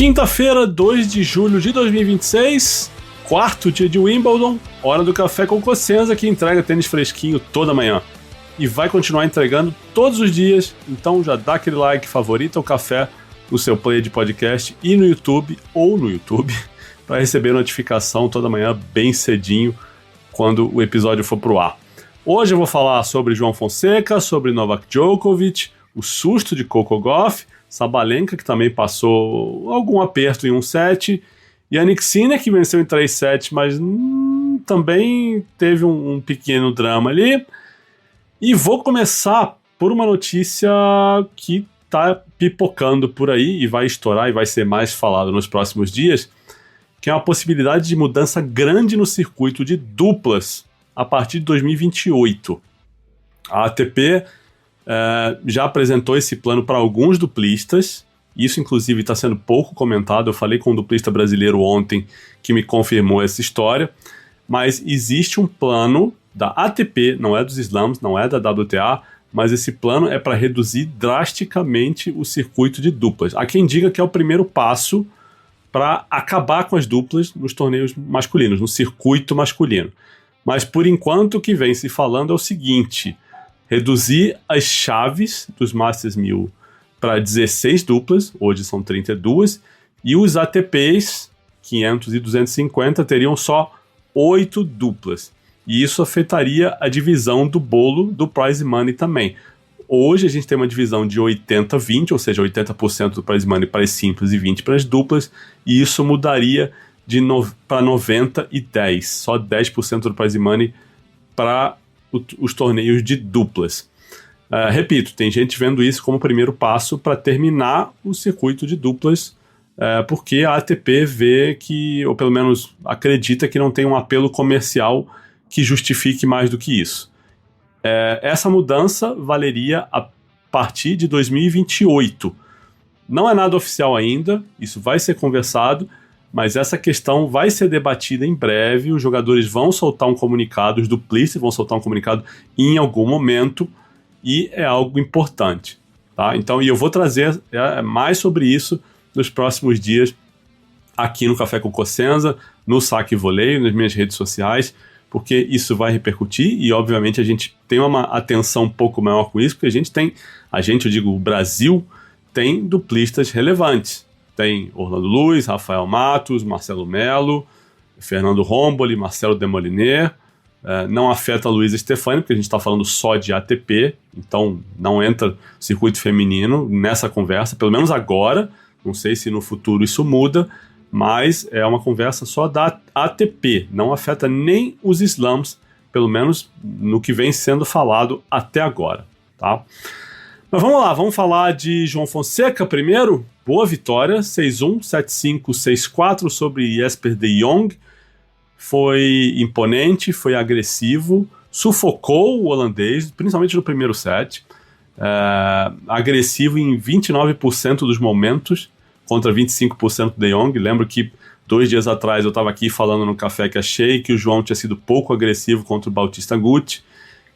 Quinta-feira, 2 de julho de 2026, quarto dia de Wimbledon, hora do Café com Cosenza, que entrega tênis fresquinho toda manhã. E vai continuar entregando todos os dias, então já dá aquele like, favorita o café no seu player de podcast e no YouTube, para receber notificação toda manhã bem cedinho, quando o episódio for pro ar. Hoje eu vou falar sobre João Fonseca, sobre Novak Djokovic, o susto de Coco Gauff, Sabalenka, que também passou algum aperto em um set, e Jannik Sinner, que venceu em 3 sets, mas também teve um pequeno drama ali. E vou começar por uma notícia que tá pipocando por aí e vai estourar e vai ser mais falado nos próximos dias, que é uma possibilidade de mudança grande no circuito de duplas a partir de 2028. A ATP já apresentou esse plano para alguns duplistas, isso inclusive está sendo pouco comentado. Eu falei com um duplista brasileiro ontem que me confirmou essa história, mas existe um plano da ATP, não é dos slams, não é da WTA, mas esse plano é para reduzir drasticamente o circuito de duplas. Há quem diga que é o primeiro passo para acabar com as duplas nos torneios masculinos, no circuito masculino. Mas por enquanto o que vem se falando é o seguinte: reduzir as chaves dos Masters 1000 para 16 duplas, hoje são 32, e os ATPs 500 e 250 teriam só 8 duplas. E isso afetaria a divisão do bolo do prize money também. Hoje a gente tem uma divisão de 80-20, ou seja, 80% do prize money para as simples e 20% para as duplas, e isso mudaria para 90 e 10, só 10% do prize money para os torneios de duplas. Repito, tem gente vendo isso como primeiro passo para terminar o circuito de duplas, porque a ATP vê que, ou pelo menos acredita que não tem um apelo comercial que justifique mais do que isso. Essa mudança valeria a partir de 2028. Não é nada oficial ainda, isso vai ser conversado, mas essa questão vai ser debatida em breve. Os jogadores vão soltar um comunicado, os duplistas vão soltar um comunicado em algum momento, e é algo importante, tá? Então, eu vou trazer mais sobre isso nos próximos dias aqui no Café com Cosenza, no Saque Voleio, nas minhas redes sociais, porque isso vai repercutir e, obviamente, a gente tem uma atenção um pouco maior com isso, porque eu digo o Brasil, tem duplistas relevantes. Tem Orlando Luiz, Rafael Matos, Marcelo Melo, Fernando Romboli, Marcelo Demoliner. Não afeta a Luísa Stefani, porque a gente está falando só de ATP, então não entra circuito feminino nessa conversa, pelo menos agora. Não sei se no futuro isso muda, mas é uma conversa só da ATP, não afeta nem os slams, pelo menos no que vem sendo falado até agora, tá? Mas vamos lá, vamos falar de João Fonseca primeiro. Boa vitória, 6-1, 7-5, 6-4 sobre Jesper de Jong. Foi imponente, foi agressivo, sufocou o holandês, principalmente no primeiro set. Agressivo em 29% dos momentos, contra 25% do de Jong. Lembro que 2 dias atrás eu estava aqui falando no café que achei que o João tinha sido pouco agressivo contra o Bautista Agut,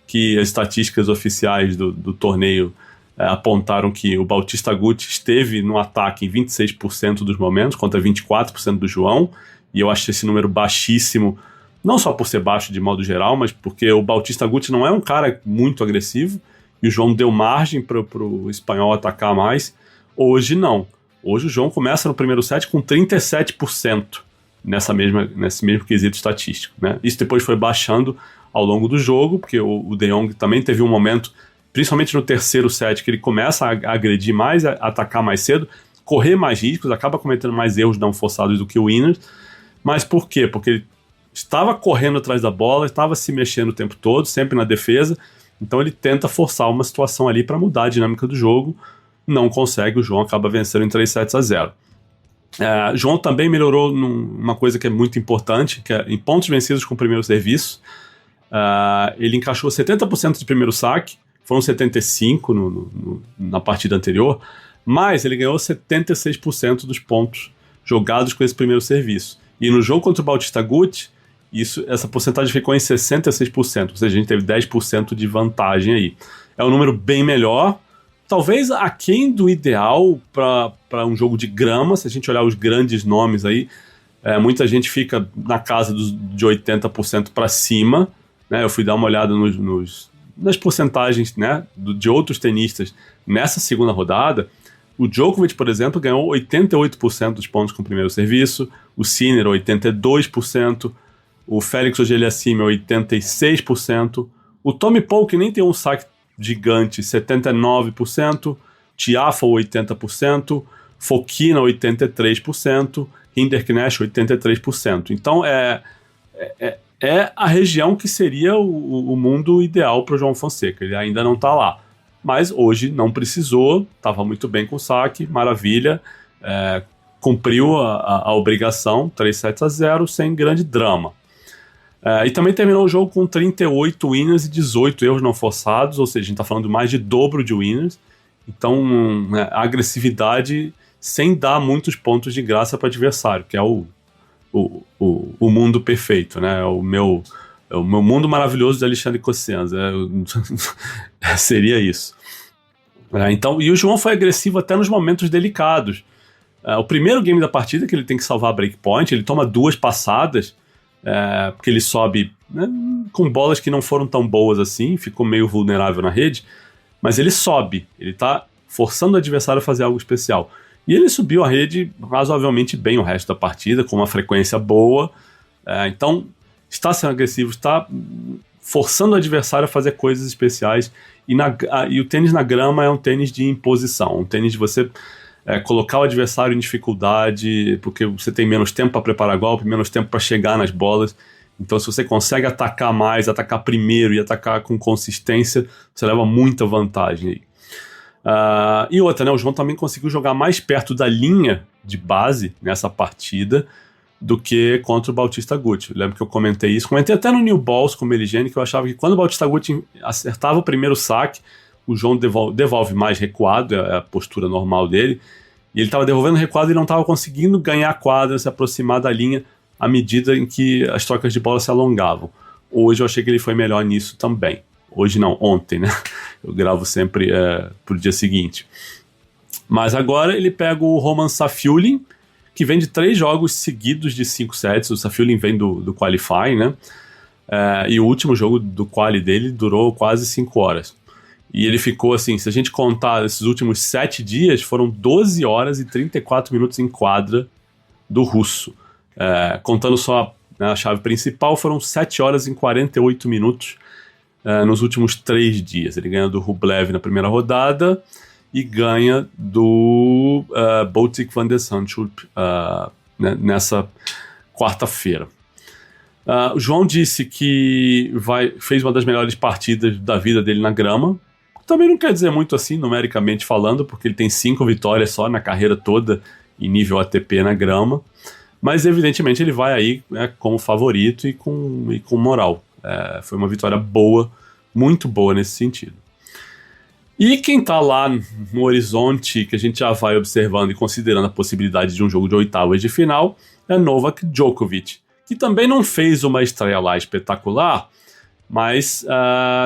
que as estatísticas oficiais do torneio apontaram que o Bautista Agut esteve no ataque em 26% dos momentos, contra 24% do João, e eu acho esse número baixíssimo, não só por ser baixo de modo geral, mas porque o Bautista Agut não é um cara muito agressivo, e o João deu margem para o espanhol atacar mais. Hoje não. Hoje o João começa no primeiro set com 37% nesse mesmo quesito estatístico, né? Isso depois foi baixando ao longo do jogo, porque o de Jong também teve um momento, principalmente no terceiro set, que ele começa a agredir mais, a atacar mais cedo, correr mais riscos, acaba cometendo mais erros não forçados do que o Inner. Mas por quê? Porque ele estava correndo atrás da bola, estava se mexendo o tempo todo, sempre na defesa, então ele tenta forçar uma situação ali para mudar a dinâmica do jogo, não consegue, o João acaba vencendo em 3-0. João também melhorou numa coisa que é muito importante, que é em pontos vencidos com o primeiro serviço. Ele encaixou 70% de primeiro saque, foram 75% na partida anterior, mas ele ganhou 76% dos pontos jogados com esse primeiro serviço. E no jogo contra o Bautista Agut, essa porcentagem ficou em 66%, ou seja, a gente teve 10% de vantagem aí. É um número bem melhor, talvez aquém do ideal para para um jogo de grama. Se a gente olhar os grandes nomes aí, muita gente fica na casa de 80% para cima, né? Eu fui dar uma olhada nas porcentagens, né, de outros tenistas nessa segunda rodada. O Djokovic, por exemplo, ganhou 88% dos pontos com o primeiro serviço, o Sinner 82%, o Félix Auger-Aliassime 86%, o Tommy Paul, que nem tem um saque gigante, 79%, Tiafoe 80%, Fokina 83%, Rinderknecht 83%. Então é a região que seria o mundo ideal para o João Fonseca. Ele ainda não está lá, mas hoje não precisou, estava muito bem com o saque, maravilha, cumpriu a obrigação, 3-0 sem grande drama. E também terminou o jogo com 38 winners e 18 erros não forçados, ou seja, a gente está falando de mais de dobro de winners. Então, a agressividade sem dar muitos pontos de graça para o adversário, que é o mundo perfeito, né? O meu mundo maravilhoso de Alexandre Cossenza. Seria isso. Então, e o João foi agressivo até nos momentos delicados. O primeiro game da partida, que ele tem que salvar a breakpoint, ele toma 2 passadas, porque ele sobe, né, com bolas que não foram tão boas assim, ficou meio vulnerável na rede, mas ele sobe, ele está forçando o adversário a fazer algo especial. E ele subiu a rede razoavelmente bem o resto da partida, com uma frequência boa, então está sendo agressivo, está forçando o adversário a fazer coisas especiais, e o tênis na grama é um tênis de imposição, um tênis de você colocar o adversário em dificuldade, porque você tem menos tempo para preparar golpe, menos tempo para chegar nas bolas. Então, se você consegue atacar mais, atacar primeiro e atacar com consistência, você leva muita vantagem aí. E outra, né, o João também conseguiu jogar mais perto da linha de base nessa partida do que contra o Bautista Agut. Eu lembro que eu comentei isso, comentei até no New Balls com o Meligeni, que eu achava que quando o Bautista Agut acertava o primeiro saque, o João devolve mais recuado, é a postura normal dele, e ele estava devolvendo recuado e não estava conseguindo ganhar a quadra, se aproximar da linha à medida em que as trocas de bola se alongavam. Hoje eu achei que ele foi melhor nisso também. Hoje não, ontem, né? Eu gravo sempre pro dia seguinte. Mas agora ele pega o Roman Safiullin, que vem de 3 jogos seguidos de 5 sets. O Safiullin vem do Qualify, né? E o último jogo do Quali dele durou quase 5 horas. E ele ficou assim, se a gente contar esses últimos 7 dias, foram 12 horas e 34 minutos em quadra do russo. Contando só, né, a chave principal, foram 7 horas e 48 minutos nos últimos 3 dias. Ele ganha do Rublev na primeira rodada e ganha do Botic van der Zandschulp nessa quarta-feira. O João disse que fez uma das melhores partidas da vida dele na grama. Também não quer dizer muito assim, numericamente falando, porque ele tem 5 vitórias só na carreira toda em nível ATP na grama. Mas, evidentemente, ele vai aí, né, como favorito e com moral. Foi uma vitória boa, muito boa nesse sentido. E quem está lá no horizonte, que a gente já vai observando e considerando a possibilidade de um jogo de oitavas de final, é Novak Djokovic, que também não fez uma estreia lá espetacular, mas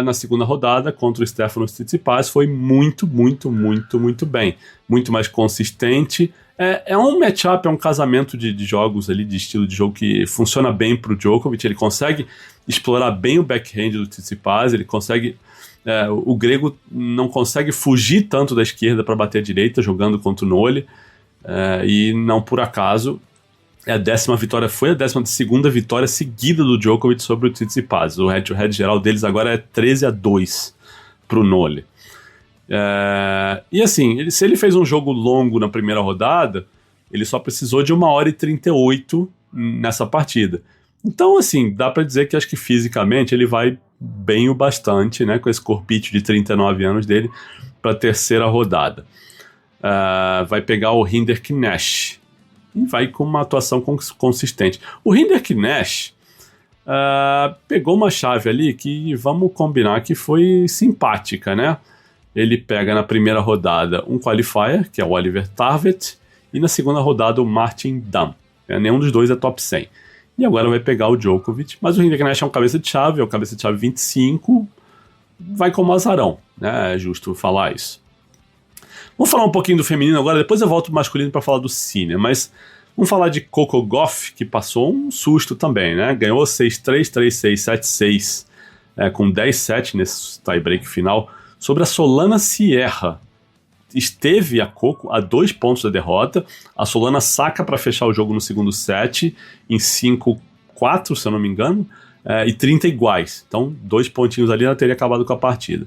na segunda rodada contra o Stefanos Tsitsipas foi muito, muito, muito, muito bem. Muito mais consistente. É um matchup, é um casamento de jogos ali, de estilo de jogo que funciona bem para o Djokovic. Ele consegue explorar bem o backhand do Tsitsipas, ele consegue... o grego não consegue fugir tanto da esquerda para bater a direita, jogando contra o Nole, e não por acaso... foi a 12ª vitória seguida do Djokovic sobre o Tsitsipas. O head-to-head geral deles agora é 13-2 pro Nole. E assim, se ele fez um jogo longo na primeira rodada, ele só precisou de 1h38 nessa partida. Então, assim, dá pra dizer que acho que fisicamente ele vai bem o bastante, né, com esse corpite de 39 anos dele, pra terceira rodada. Vai pegar o Rinderknecht e vai com uma atuação consistente. O Rinderknecht pegou uma chave ali que, vamos combinar, que foi simpática, né? Ele pega na primeira rodada um qualifier, que é o Oliver Tarvet, e na segunda rodada o Martin Damm. Nenhum dos dois é top 100. E agora vai pegar o Djokovic, mas o Rinderknecht é um cabeça de chave, é o cabeça de chave 25, vai como azarão, né? É justo falar isso. Vamos falar um pouquinho do feminino agora, depois eu volto pro masculino para falar do Sinner, mas vamos falar de Coco Gauff, que passou um susto também, né? Ganhou 6-3, 3-6, 7-6, com 10-7 nesse tie-break final, sobre a Solana Sierra. Esteve a Coco a 2 pontos da derrota, a Solana saca para fechar o jogo no segundo set, em 5-4, se eu não me engano, e 30 iguais. Então, 2 pontinhos ali, ela teria acabado com a partida.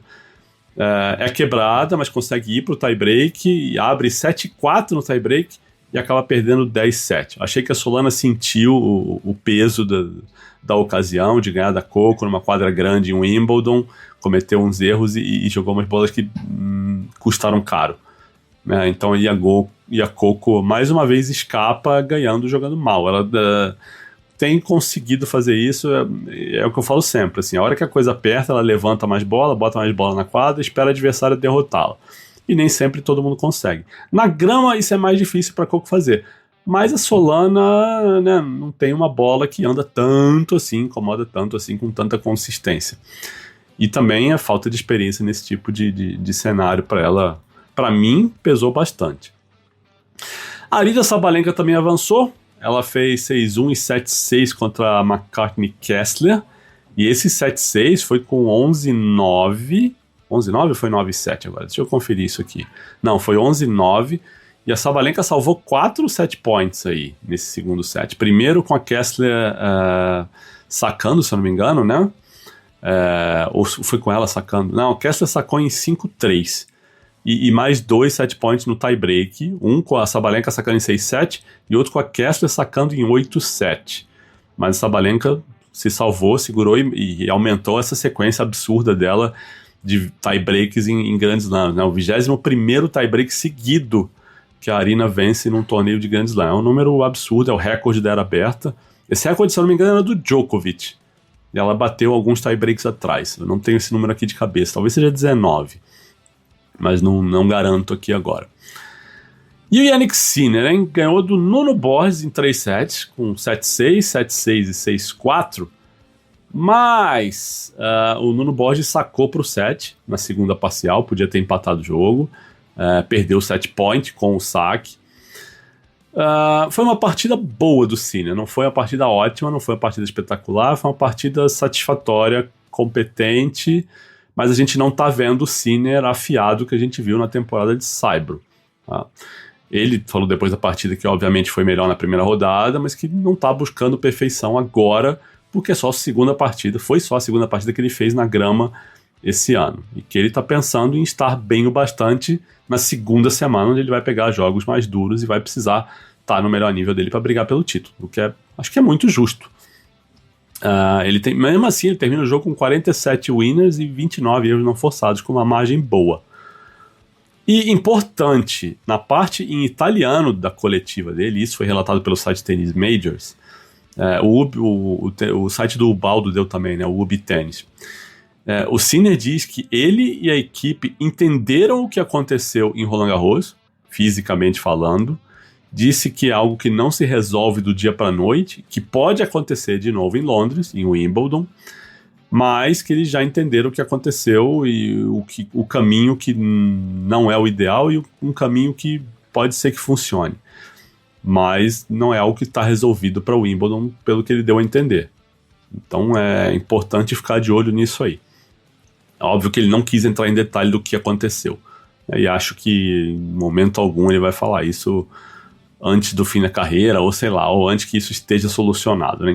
É quebrada, mas consegue ir pro tie-break e abre 7-4 no tie-break e acaba perdendo 10-7. Achei que a Solana sentiu o peso da ocasião de ganhar da Coco numa quadra grande em Wimbledon, cometeu uns erros e jogou umas bolas que custaram caro. Então e a Coco mais uma vez escapa ganhando jogando mal. Ela tem conseguido fazer isso, é o que eu falo sempre, assim, a hora que a coisa aperta, ela levanta mais bola, bota mais bola na quadra, espera o adversário derrotá-la. E nem sempre todo mundo consegue. Na grama isso é mais difícil para Coco fazer, mas a Solana, né, não tem uma bola que anda tanto assim, incomoda tanto assim, com tanta consistência. E também a falta de experiência nesse tipo de cenário para ela, para mim, pesou bastante. A Aryna Sabalenka também avançou. Ela fez 6-1 e 7-6 contra a McCartney Kessler. E esse 7-6 foi com 11-9. 11-9 ou foi 9-7 agora? Deixa eu conferir isso aqui. Não, foi 11-9. E a Sabalenka salvou 4 set points aí nesse segundo set. Primeiro com a Kessler sacando, se eu não me engano, né? Ou foi com ela sacando? Não, a Kessler sacou em 5-3. E mais 2 set points no tie-break, um com a Sabalenka sacando em 6-7 e outro com a Kessler sacando em 8-7. Mas a Sabalenka se salvou, segurou e aumentou essa sequência absurda dela de tie-breaks em grandes slams, né? O 21º tie-break seguido que a Aryna vence num torneio de grandes slams. É um número absurdo, é o recorde da era aberta. Esse recorde, se eu não me engano, era do Djokovic. E ela bateu alguns tie-breaks atrás. Eu não tenho esse número aqui de cabeça, talvez seja 19. Mas não garanto aqui agora. E o Jannik Sinner, hein? Ganhou do Nuno Borges em 3 sets, com 7-6, 7-6 e 6-4. Mas o Nuno Borges sacou para o set na segunda parcial, podia ter empatado o jogo. Perdeu o set point com o saque. Foi uma partida boa do Sinner, não foi uma partida ótima, não foi uma partida espetacular, foi uma partida satisfatória, competente, mas a gente não está vendo o Sinner afiado que a gente viu na temporada de Saibro. Tá? Ele falou depois da partida que obviamente foi melhor na primeira rodada, mas que não está buscando perfeição agora, porque foi só a segunda partida que ele fez na grama esse ano. E que ele está pensando em estar bem o bastante na segunda semana, onde ele vai pegar jogos mais duros e vai precisar estar no melhor nível dele para brigar pelo título, o que acho que é muito justo. Mesmo assim, ele termina o jogo com 47 winners e 29 erros não forçados, com uma margem boa. E importante, na parte em italiano da coletiva dele, isso foi relatado pelo site Tennis Majors, o site do Ubaldo deu também, né, o UB Tennis. O Sinner diz que ele e a equipe entenderam o que aconteceu em Roland Garros, fisicamente falando, disse que é algo que não se resolve do dia para a noite, que pode acontecer de novo em Londres, em Wimbledon, mas que eles já entenderam o que aconteceu e o caminho que não é o ideal e um caminho que pode ser que funcione. Mas não é algo que está resolvido para Wimbledon, pelo que ele deu a entender. Então é importante ficar de olho nisso aí. É óbvio que ele não quis entrar em detalhe do que aconteceu. E acho que em momento algum ele vai falar isso antes do fim da carreira, ou sei lá, ou antes que isso esteja solucionado, né?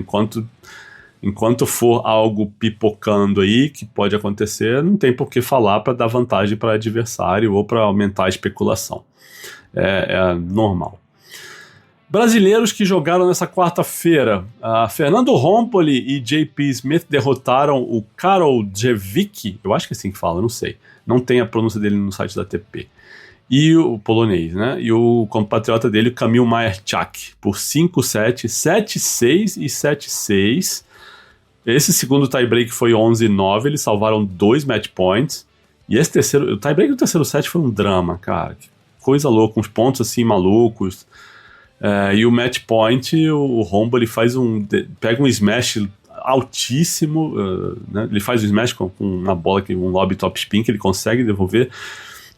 Enquanto for algo pipocando aí, que pode acontecer, não tem por que falar para dar vantagem para adversário ou para aumentar a especulação. É normal. Brasileiros que jogaram nessa quarta-feira. Fernando Rompoli e JP Smith derrotaram o Karol Dzewick, eu acho que é assim que fala, não sei. Não tem a pronúncia dele no site da ATP. E o polonês, né? E o compatriota dele, Kamil Majerczak, por 5-7, 7-6 e 7-6. Esse segundo tie-break foi 11-9, eles salvaram 2 match points. E esse terceiro, o tie-break do terceiro set foi um drama, cara. Que coisa louca, uns pontos assim malucos. E o match point, o Rombo, ele pega um smash altíssimo, né? Ele faz um smash com uma bola, um lob top spin que ele consegue devolver.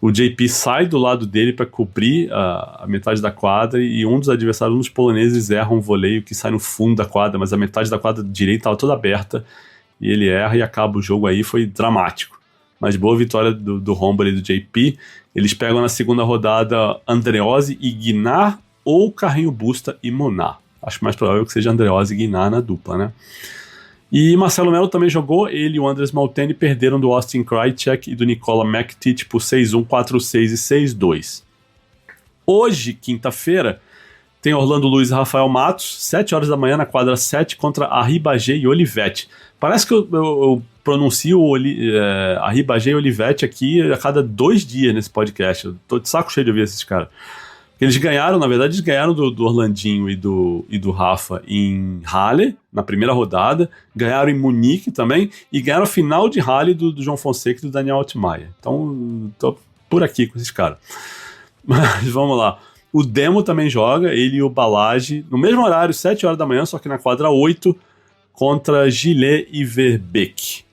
O JP sai do lado dele para cobrir a metade da quadra e um dos adversários, um dos poloneses, erra um voleio que sai no fundo da quadra, mas a metade da quadra direita estava toda aberta e ele erra e acaba o jogo aí, foi dramático. Mas boa vitória do Humber e do JP. Eles pegam na segunda rodada Andreozzi e Guinar ou Carrinho Busta e Monar. Acho mais provável que seja Andreozzi e Guinar na dupla, né? E Marcelo Melo também jogou, ele e o Andres Malteni perderam do Austin Krajicek e do Nikola Mektic por 6-1, 4-6 e 6-2. Hoje, quinta-feira, tem Orlando Luiz e Rafael Matos, 7 horas da manhã na quadra 7 contra Arribagé e Olivetti. Parece que eu pronuncio Arribagé e Olivetti aqui a cada 2 dias nesse podcast. Eu tô de saco cheio de ouvir esses caras. Eles ganharam, na verdade, eles ganharam do Orlandinho e do Rafa em Halle, na primeira rodada, ganharam em Munique também, e ganharam a final de Halle do João Fonseca e do Daniel Altmaier. Então, tô por aqui com esses caras. Mas vamos lá. O Demo também joga, ele e o Balage, no mesmo horário, 7 horas da manhã, só que na quadra 8, contra Gillet e Verbeek.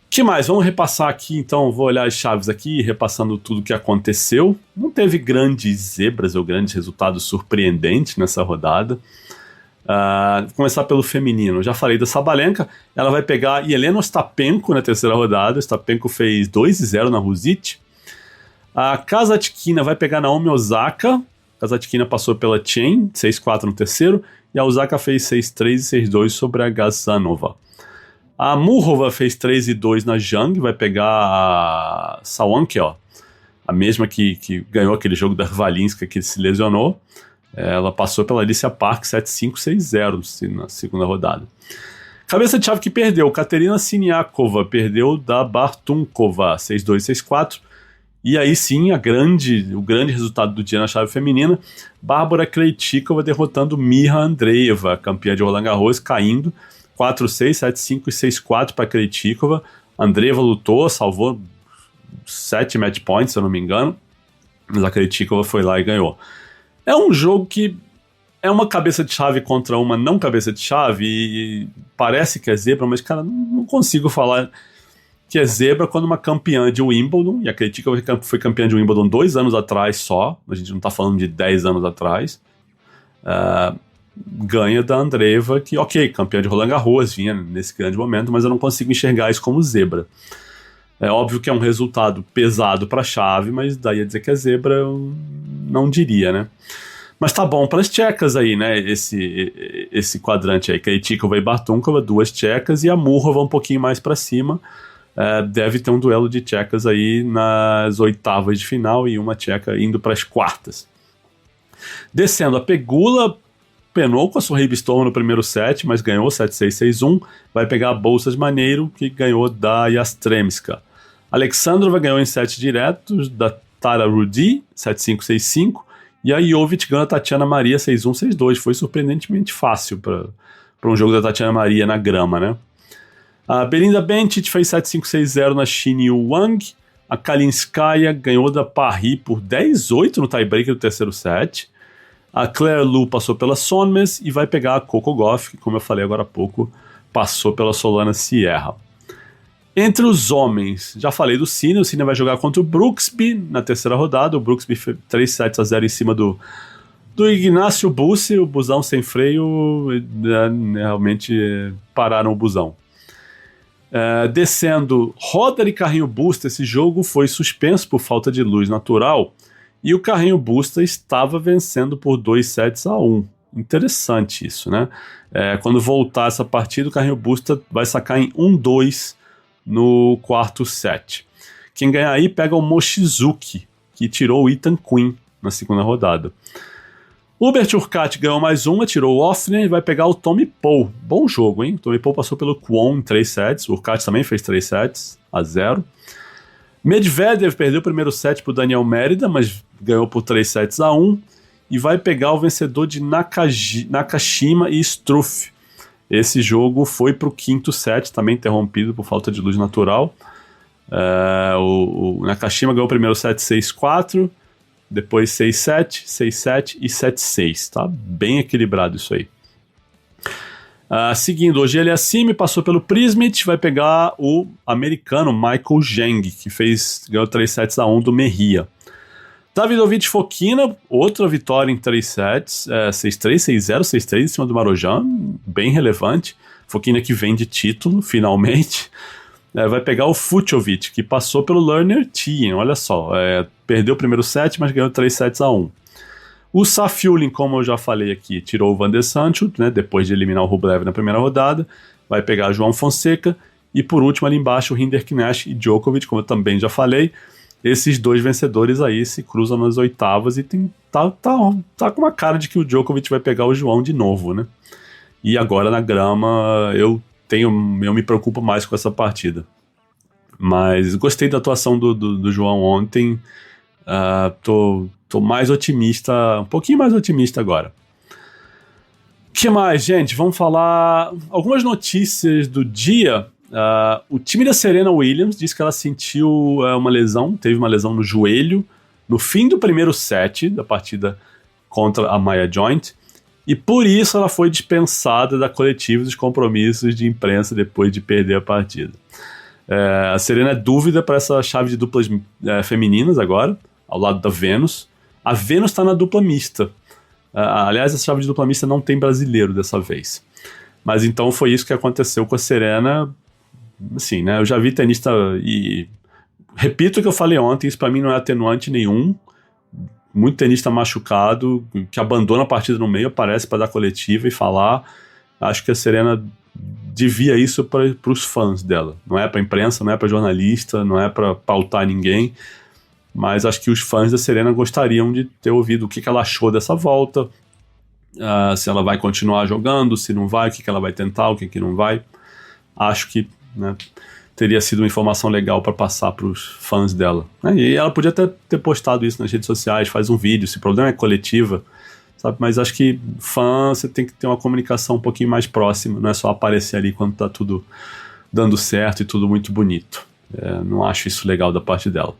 O que mais? Vamos repassar aqui, então, vou olhar as chaves aqui, repassando tudo o que aconteceu. Não teve grandes zebras ou grandes resultados surpreendentes nessa rodada. Vou começar pelo feminino. Já falei da Sabalenka, ela vai pegar Jelena Ostapenko na terceira rodada. Ostapenko fez 2-0 na Ruzic. A Kasatkina vai pegar Naomi Osaka. A Kasatkina passou pela Chen, 6-4 no terceiro. E a Osaka fez 6-3 e 6-2 sobre a Gazanova. A Murova fez 3-2 na Zhang, vai pegar a Sawanke, a mesma que ganhou aquele jogo da Valinska que se lesionou. Ela passou pela Alicia Park 7-5, 6-0 na segunda rodada. Cabeça de chave que perdeu, Katerina Siniakova perdeu da Bartunkova 6-2, 6-4. E aí sim, o grande resultado do dia na chave feminina, Bárbara Krejcikova derrotando Mirra Andreeva, campeã de Roland Garros, caindo 4-6, 7-5 e 6-4 para Krejcikova. Andreeva lutou, salvou 7 match points, se eu não me engano, mas a Krejcikova foi lá e ganhou. É um jogo que é uma cabeça de chave contra uma não cabeça de chave e parece que é zebra, mas cara, não consigo falar que é zebra quando uma campeã de Wimbledon, e a Krejcikova foi campeã de Wimbledon 2 anos atrás só, a gente não está falando de 10 anos atrás, ganha da Andreeva, que ok, campeã de Roland Garros, vinha nesse grande momento, mas eu não consigo enxergar isso como zebra. É óbvio que é um resultado pesado para a chave, mas daí a dizer que é zebra eu não diria, né? Mas tá bom para as tchecas aí, né? Esse quadrante aí, Krejcikova e Bartunkova, 2 tchecas, e a Murova um pouquinho mais para cima. Deve ter um duelo de tchecas aí nas oitavas de final e uma tcheca indo para as quartas. Descendo, a Pegula penou com a Sorribe Storm no primeiro set, mas ganhou 7-6, 6-1. Vai pegar a Bolsas Maneiro, que ganhou da Yastremska. Alexandrova ganhou em 7 diretos da Tara Rudi, 7-5, 6-5. E a Jovic ganhou a Tatiana Maria 6-1, 6-2. Foi surpreendentemente fácil para um jogo da Tatiana Maria na grama, né? A Belinda Bencic fez 7-5, 6-0 na Xin Wang. A Kalinskaya ganhou da Paris por 10-8 no tiebreaker do terceiro set. A Claire Liu passou pela Sonmes e vai pegar a Coco Gauff, que, como eu falei agora há pouco, passou pela Solana Sierra. Entre os homens, já falei do Sinner. O Sinner vai jogar contra o Brooksby na terceira rodada. O Brooksby fez 3-0 em cima do Ignacio Bussi. O busão sem freio, realmente pararam o busão. Descendo, Roder e Carrinho Busta. Esse jogo foi suspenso por falta de luz natural e o Carrinho Busta estava vencendo por 2-1. Interessante isso, né? Quando voltar essa partida, o Carrinho Busta vai sacar em 1-2 no quarto set. Quem ganhar aí pega o Mochizuki, que tirou o Ethan Quinn na segunda rodada. O Hubert Hurkacz ganhou mais uma, tirou o Offner e vai pegar o Tommy Paul. Bom jogo, hein? O Tommy Paul passou pelo Kwon em 3 sets, o Hurkacz também fez 3 sets a 0. Medvedev perdeu o primeiro set para o Daniel Mérida, mas ganhou por 3 sets a 1 e vai pegar o vencedor de Nakashima e Struff. Esse jogo foi para o quinto set, também interrompido por falta de luz natural. O Nakashima ganhou o primeiro set 6-4, depois 6-7, 6-7 e 7-6. Tá bem equilibrado isso aí. Seguindo, hoje ele acima, passou pelo Prismit, vai pegar o americano Michael Zheng, que ganhou 3 sets a 1 do Mejia. Davidovich Fokina, outra vitória em 3 sets, 6-3, 6-0, 6-3 em cima do Marozsan, bem relevante. Fokina que vem de título, finalmente. Vai pegar o Fucsovics, que passou pelo Lerner Tien, olha só. Perdeu o primeiro set, mas ganhou 3 sets a 1. O Safiullin, como eu já falei aqui, tirou o Van de Sancho, né, depois de eliminar o Rublev na primeira rodada. Vai pegar João Fonseca. E por último, ali embaixo, o Rinderknecht e Djokovic, como eu também já falei. Esses 2 vencedores aí se cruzam nas oitavas e tá com uma cara de que o Djokovic vai pegar o João de novo, né? E agora na grama eu me preocupo mais com essa partida. Mas gostei da atuação do João ontem. Tô mais otimista, um pouquinho mais otimista agora. O que mais, gente? Vamos falar algumas notícias do dia. O time da Serena Williams diz que ela sentiu uma lesão, teve uma lesão no joelho no fim do primeiro set da partida contra a Maya Joint, e por isso ela foi dispensada da coletiva dos compromissos de imprensa depois de perder a partida. A Serena é dúvida para essa chave de duplas femininas agora, ao lado da Venus. A Venus está na dupla mista. Aliás, essa chave de dupla mista não tem brasileiro dessa vez. Mas então foi isso que aconteceu com a Serena. Assim, né? Eu já vi tenista e repito o que eu falei ontem, isso pra mim não é atenuante nenhum. Muito tenista machucado, que abandona a partida no meio, aparece para dar coletiva e falar. Acho que a Serena devia isso para os fãs dela. Não é para imprensa, não é para jornalista, não é para pautar ninguém. Mas acho que os fãs da Serena gostariam de ter ouvido o que ela achou dessa volta, se ela vai continuar jogando, se não vai, o que ela vai tentar, o que não vai. Acho que, né, teria sido uma informação legal para passar para os fãs dela. Né? E ela podia até ter postado isso nas redes sociais, faz um vídeo, se o problema é coletiva, sabe? Mas acho que fã, você tem que ter uma comunicação um pouquinho mais próxima, não é só aparecer ali quando tá tudo dando certo e tudo muito bonito. Não acho isso legal da parte dela.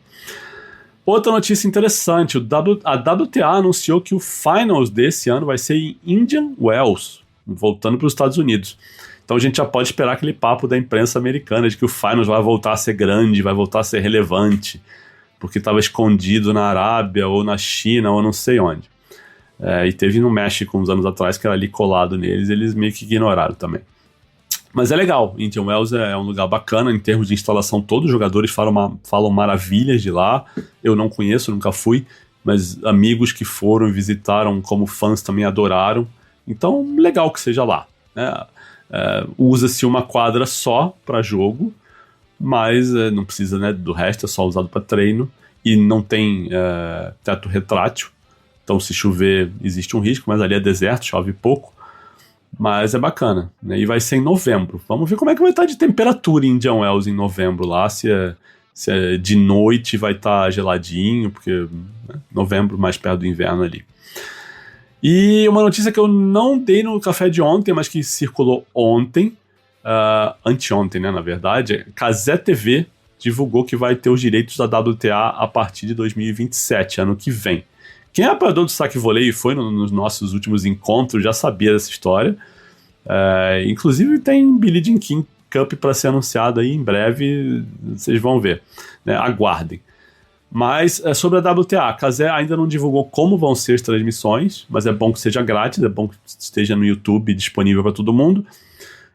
Outra notícia interessante, a WTA anunciou que o Finals desse ano vai ser em Indian Wells, voltando para os Estados Unidos. Então a gente já pode esperar aquele papo da imprensa americana de que o Finals vai voltar a ser grande, vai voltar a ser relevante, porque estava escondido na Arábia ou na China ou não sei onde. E teve no México uns anos atrás que era ali colado neles, eles meio que ignoraram também. Mas é legal, Indian Wells é um lugar bacana em termos de instalação, todos os jogadores falam maravilhas de lá. Eu não conheço, nunca fui, mas amigos que foram e visitaram como fãs também adoraram. Então, legal que seja lá, né? Usa-se uma quadra só para jogo, mas não precisa, né, do resto, é só usado para treino e não tem teto retrátil, então se chover existe um risco, mas ali é deserto, chove pouco, mas é bacana, né? E vai ser em novembro. Vamos ver como é que vai estar de temperatura em Indian Wells em novembro lá, se é de noite vai estar geladinho, porque novembro mais perto do inverno ali. E uma notícia que eu não dei no café de ontem, mas que circulou ontem, anteontem, né, na verdade, Cazé TV divulgou que vai ter os direitos da WTA a partir de 2027, ano que vem. Quem é apoiador do Saque Volley e foi nos nossos últimos encontros já sabia dessa história. Inclusive tem Billie Jean King Cup para ser anunciado aí em breve, vocês vão ver, né? Aguardem. Mas sobre a WTA, a Cazé ainda não divulgou como vão ser as transmissões, mas é bom que seja grátis, é bom que esteja no YouTube disponível para todo mundo.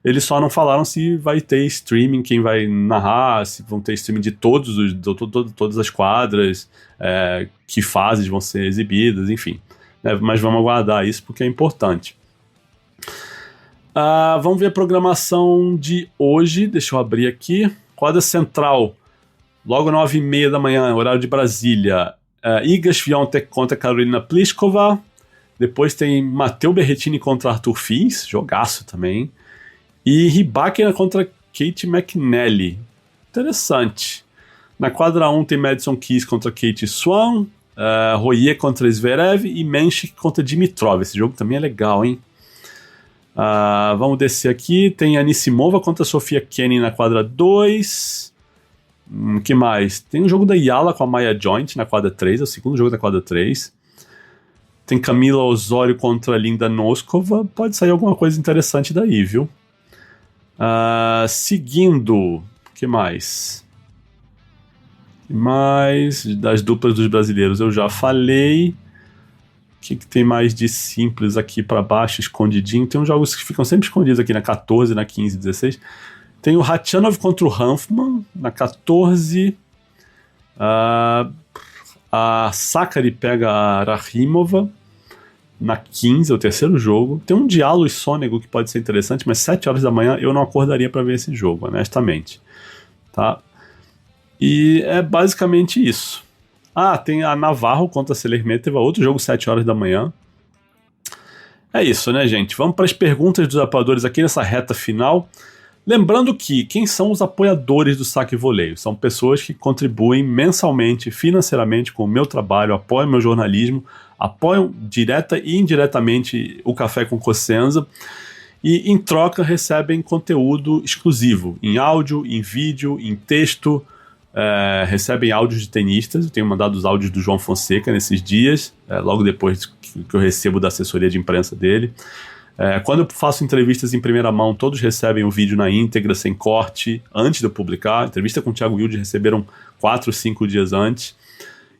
Eles só não falaram se vai ter streaming, quem vai narrar, se vão ter streaming de todas as quadras, que fases vão ser exibidas, enfim. Mas vamos aguardar isso porque é importante. Vamos ver a programação de hoje, deixa eu abrir aqui. Quadra central, logo 9h30 da manhã, horário de Brasília, Iga Swiatek contra Karolina Pliskova. Depois tem Matteo Berrettini contra Arthur Fils, jogaço também. E Rybakina contra Kate McNally. Interessante. Na quadra 1 tem Madison Keys contra Kate Swan, Royer contra Zverev e Menchik contra Dimitrov. Esse jogo também é legal, hein? Vamos descer aqui. Tem Anisimova contra Sofia Kenin na quadra 2. Que mais? Tem um jogo da Yala com a Maya Joint na quadra 3. É o segundo jogo da quadra 3. Tem Camila Osório contra Linda Noskova. Pode sair alguma coisa interessante daí, viu? Seguindo, o que mais? Das duplas dos brasileiros eu já falei. O que tem mais de simples aqui para baixo, escondidinho? Tem uns jogos que ficam sempre escondidos aqui na 14, na 15, 16. Tem o Ratchanov contra o Hanfman na 14. A Sakari pega a Rahimova na 15, é o terceiro jogo. Tem um Diallo e Sonego que pode ser interessante, mas 7 horas da manhã eu não acordaria para ver esse jogo, honestamente. Tá? E é basicamente isso. Tem a Navarro contra a Selermeteva, outro jogo 7 horas da manhã. É isso, né, gente? Vamos para as perguntas dos apoiadores aqui nessa reta final. Lembrando que quem são os apoiadores do Saque e Voleio? São pessoas que contribuem mensalmente, financeiramente com o meu trabalho, apoiam meu jornalismo, apoiam direta e indiretamente o Café com Cosenza e, em troca, recebem conteúdo exclusivo, em áudio, em vídeo, em texto. Recebem áudios de tenistas. Eu tenho mandado os áudios do João Fonseca nesses dias, logo depois que eu recebo da assessoria de imprensa dele. Quando eu faço entrevistas em primeira mão, todos recebem o vídeo na íntegra, sem corte, antes de eu publicar. A entrevista com o Thiago Wilde receberam 4 ou 5 dias antes.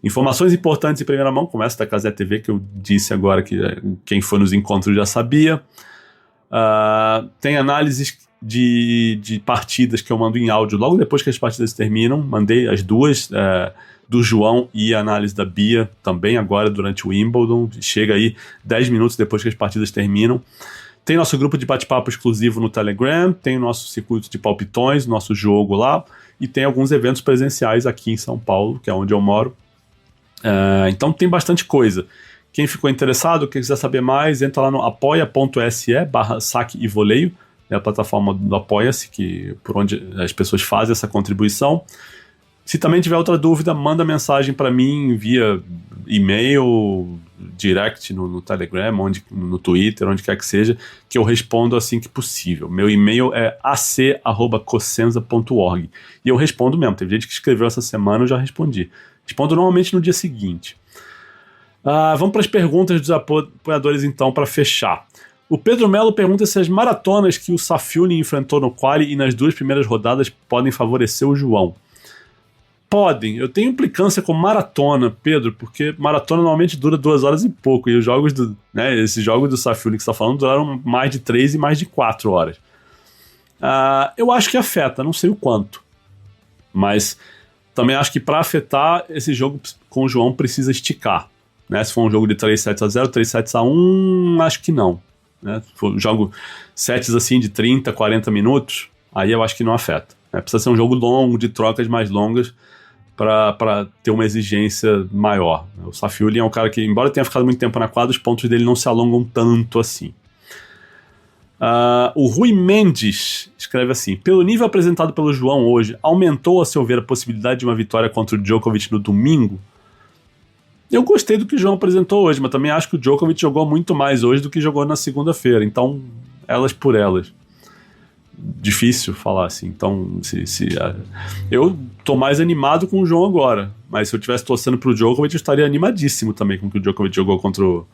Informações importantes em primeira mão, como essa da Casé TV, que eu disse agora que quem foi nos encontros já sabia. Tem análises de partidas que eu mando em áudio logo depois que as partidas terminam. Mandei as duas, do João e a análise da Bia, também agora durante o Wimbledon. Chega aí 10 minutos depois que as partidas terminam. Tem nosso grupo de bate-papo exclusivo no Telegram, tem o nosso circuito de palpitões, nosso jogo lá, e tem alguns eventos presenciais aqui em São Paulo, que é onde eu moro. Então tem bastante coisa. Quem ficou interessado, quem quiser saber mais, entra lá no apoia.se/saque e voleio. É a plataforma do Apoia-se, por onde as pessoas fazem essa contribuição. Se também tiver outra dúvida, manda mensagem para mim via e-mail, direct no Telegram, no Twitter, onde quer que seja, que eu respondo assim que possível. Meu e-mail é ac@cosenza.org. E eu respondo mesmo. Teve gente que escreveu essa semana, eu já respondi. Respondo normalmente no dia seguinte. Vamos para as perguntas dos apoiadores então, para fechar. O Pedro Melo pergunta se as maratonas que o Safiullin enfrentou no quali e nas 2 primeiras rodadas podem favorecer o João. Podem. Eu tenho implicância com maratona, Pedro, porque maratona normalmente dura 2 horas e pouco, e os jogos esses jogos do Safiullin que você está falando duraram mais de 3 e mais de 4 horas. Eu acho que afeta, não sei o quanto. Mas também acho que para afetar, esse jogo com o João precisa esticar. Né? Se for um jogo de 3-7-0, 3-7-1, acho que não. Né? Se for um jogo sets assim de 30, 40 minutos, aí eu acho que não afeta. Né? Precisa ser um jogo longo, de trocas mais longas, para ter uma exigência maior. O Safiullin é um cara que, embora tenha ficado muito tempo na quadra, os pontos dele não se alongam tanto assim. O Rui Mendes escreve assim: pelo nível apresentado pelo João hoje, aumentou a seu ver a possibilidade de uma vitória contra o Djokovic no domingo? Eu gostei do que o João apresentou hoje, mas também acho que o Djokovic jogou muito mais hoje do que jogou na segunda-feira, então elas por elas. Difícil falar assim. Então, eu tô mais animado com o João agora, mas se eu tivesse torcendo pro Djokovic, eu estaria animadíssimo também com o que o Djokovic jogou contra o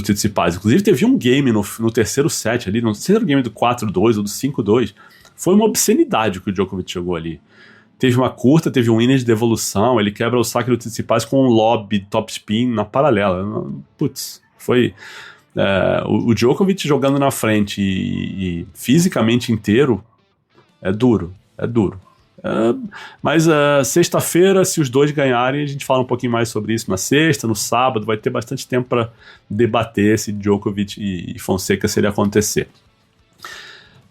Tsitsipas. Inclusive teve um game no terceiro set ali, não sei se era o game do 4-2 ou do 5-2, foi uma obscenidade o que o Djokovic jogou ali. Teve uma curta, teve um winner de devolução, ele quebra o saque do Tsitsipas com um lob topspin na paralela. Putz, foi... o Djokovic jogando na frente e fisicamente inteiro é duro. Mas sexta-feira, se os dois ganharem, a gente fala um pouquinho mais sobre isso na sexta, no sábado, vai ter bastante tempo para debater esse Djokovic e Fonseca se ele acontecer.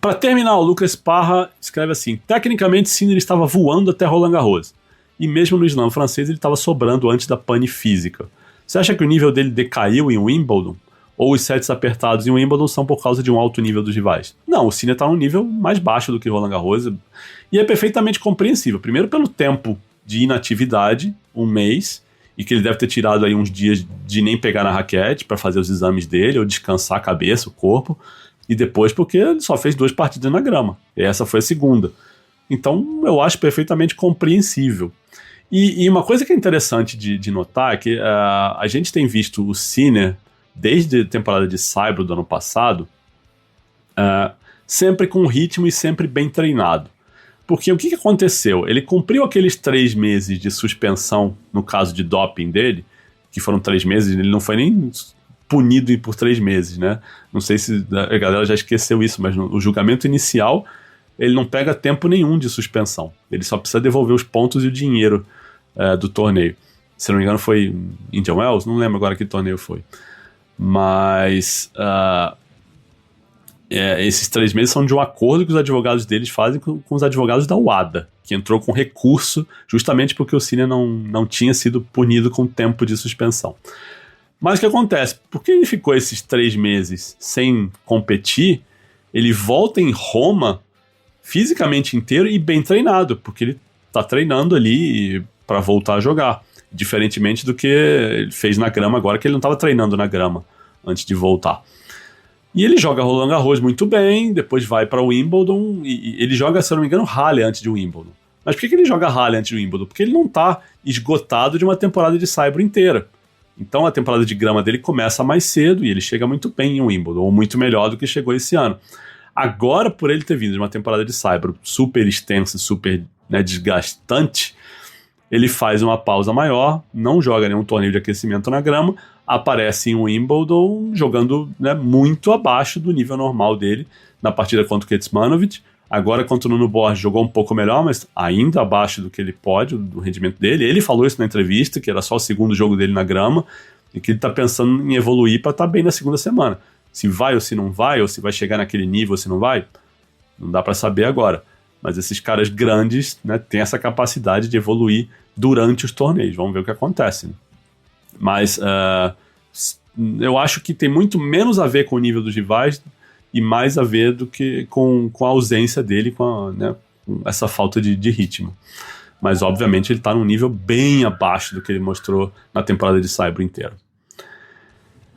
Para terminar, o Lucas Parra escreve assim: tecnicamente Sinner estava voando até Roland Garros, e mesmo no slam francês ele estava sobrando antes da pane física. Você acha que o nível dele decaiu em Wimbledon? Ou os sets apertados em Wimbledon são por causa de um alto nível dos rivais? Não, o Sinner está num nível mais baixo do que Roland Garros, e é perfeitamente compreensível. Primeiro pelo tempo de inatividade, 1 mês, e que ele deve ter tirado aí uns dias de nem pegar na raquete para fazer os exames dele, ou descansar a cabeça, o corpo, e depois porque ele só fez 2 partidas na grama, e essa foi a segunda. Então eu acho perfeitamente compreensível. E uma coisa que é interessante de notar é que a gente tem visto o Sinner, desde a temporada de Saibro do ano passado, sempre com ritmo e sempre bem treinado. Porque o que aconteceu? Ele cumpriu aqueles 3 meses de suspensão, no caso de doping dele, que foram 3 meses, ele não foi nem punido por 3 meses, né? Não sei se a galera já esqueceu isso, mas no julgamento inicial, ele não pega tempo nenhum de suspensão. Ele só precisa devolver os pontos e o dinheiro do torneio. Se não me engano foi Indian Wells, não lembro agora que torneio foi. Mas esses 3 meses são de um acordo que os advogados deles fazem com os advogados da WADA, que entrou com recurso justamente porque o Sinner não tinha sido punido com tempo de suspensão. Mas o que acontece? Porque ele ficou esses 3 meses sem competir, ele volta em Roma fisicamente inteiro e bem treinado, porque ele está treinando ali para voltar a jogar, diferentemente do que ele fez na grama agora, que ele não estava treinando na grama antes de voltar. E ele joga Roland Garros muito bem, depois vai para o Wimbledon, e ele joga, se eu não me engano, Halle antes de Wimbledon. Mas por que ele joga Halle antes de Wimbledon? Porque ele não está esgotado de uma temporada de saibro inteira. Então a temporada de grama dele começa mais cedo e ele chega muito bem em Wimbledon, ou muito melhor do que chegou esse ano. Agora, por ele ter vindo de uma temporada de saibro super extensa, super desgastante, ele faz uma pausa maior, não joga nenhum torneio de aquecimento na grama, aparece em Wimbledon jogando muito abaixo do nível normal dele na partida contra o Kecmanovic. Agora contra o Nuno Borges jogou um pouco melhor, mas ainda abaixo do que ele pode, do rendimento dele. Ele falou isso na entrevista, que era só o segundo jogo dele na grama, e que ele está pensando em evoluir para estar bem na segunda semana. Se vai ou se não vai, ou se vai chegar naquele nível ou se não vai, não dá para saber agora. Mas esses caras grandes têm essa capacidade de evoluir durante os torneios. Vamos ver o que acontece. Mas eu acho que tem muito menos a ver com o nível dos rivais e mais a ver do que com a ausência dele, com essa falta de ritmo. Mas, obviamente, ele está num nível bem abaixo do que ele mostrou na temporada de saibro inteiro.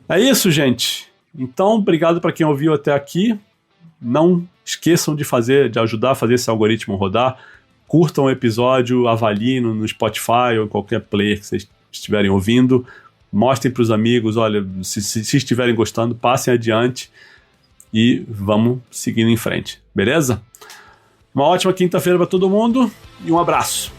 É isso, gente. Então, obrigado para quem ouviu até aqui. Não esqueçam de ajudar a fazer esse algoritmo rodar. Curtam o episódio, avaliem no Spotify ou em qualquer player que vocês estiverem ouvindo. Mostrem para os amigos, olha, se estiverem gostando, passem adiante e vamos seguindo em frente, beleza? Uma ótima quinta-feira para todo mundo e um abraço.